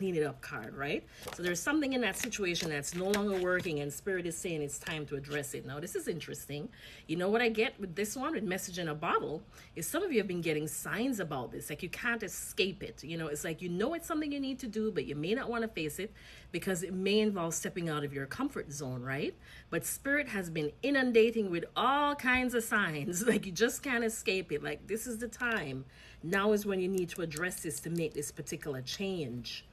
clean it up card, right? So there's something in that situation that's no longer working, and Spirit is saying it's time to address it. Now, this is interesting. You know what I get with this one, with message in a bottle, is some of you have been getting signs about this. Like, you can't escape it. You know, it's like, you know it's something you need to do, but you may not want to face it because it may involve stepping out of your comfort zone, right? But Spirit has been inundating with all kinds of signs. Like, you just can't escape it. Like, this is the time. Now is when you need to address this to make this particular change.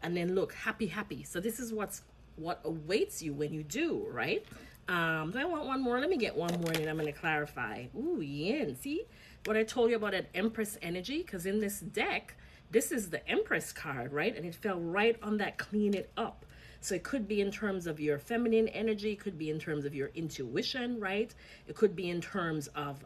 And then look, happy, happy. So this is what awaits you when you do, right? Do I want one more? Let me get one more and then I'm going to clarify. Ooh, yin. See what I told you about that Empress energy? Because in this deck, this is the Empress card, right? And it fell right on that clean it up. So it could be in terms of your feminine energy. It could be in terms of your intuition, right? It could be in terms of,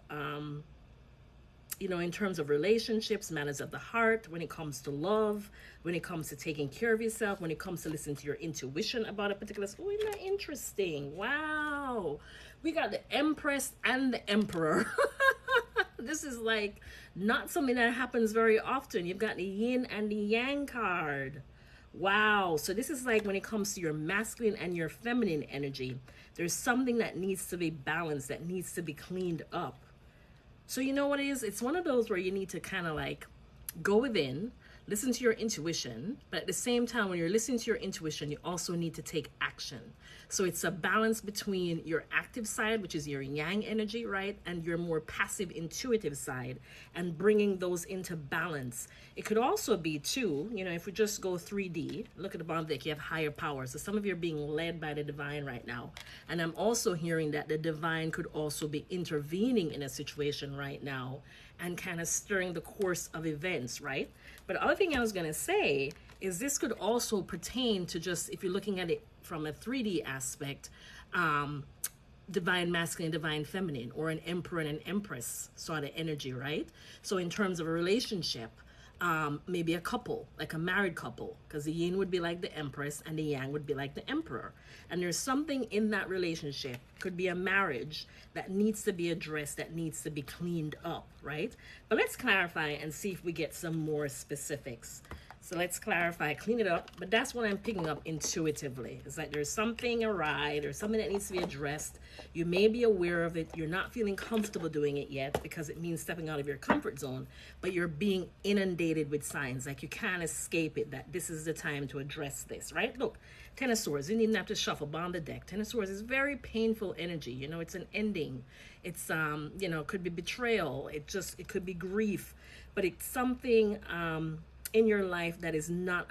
you know, in terms of relationships, matters of the heart, when it comes to love, when it comes to taking care of yourself, when it comes to listening to your intuition about a particular, oh, isn't that interesting? Wow. We got the Empress and the Emperor. This is like not something that happens very often. You've got the yin and the yang card. Wow. So this is like when it comes to your masculine and your feminine energy, there's something that needs to be balanced, that needs to be cleaned up. So you know what it is? It's one of those where you need to kind of like go within, listen to your intuition, but at the same time, when you're listening to your intuition, you also need to take action. So it's a balance between your active side, which is your yang energy, right? And your more passive intuitive side, and bringing those into balance. It could also be too, you know, if we just go 3D, look at the bottom deck, you have higher power. So some of you are being led by the divine right now. And I'm also hearing that the divine could also be intervening in a situation right now and kind of stirring the course of events, right? But the other thing I was going to say is this could also pertain to just, if you're looking at it from a 3D aspect, divine masculine, divine feminine, or an emperor and an empress sort of energy, right? So in terms of a relationship, maybe a couple, like a married couple, because the yin would be like the empress and the yang would be like the emperor. And there's something in that relationship, could be a marriage, that needs to be addressed, that needs to be cleaned up, right? But let's clarify and see if we get some more specifics. So let's clarify, clean it up. But that's what I'm picking up intuitively. It's like there's something awry, there's something that needs to be addressed. You may be aware of it. You're not feeling comfortable doing it yet because it means stepping out of your comfort zone, but you're being inundated with signs. Like you can't escape it, that this is the time to address this, right? Look, Ten of Swords, you needn't have to shuffle, bond the deck. Ten of Swords is very painful energy. You know, it's an ending. It's, you know, it could be betrayal. It could be grief, but it's something, in your life that is not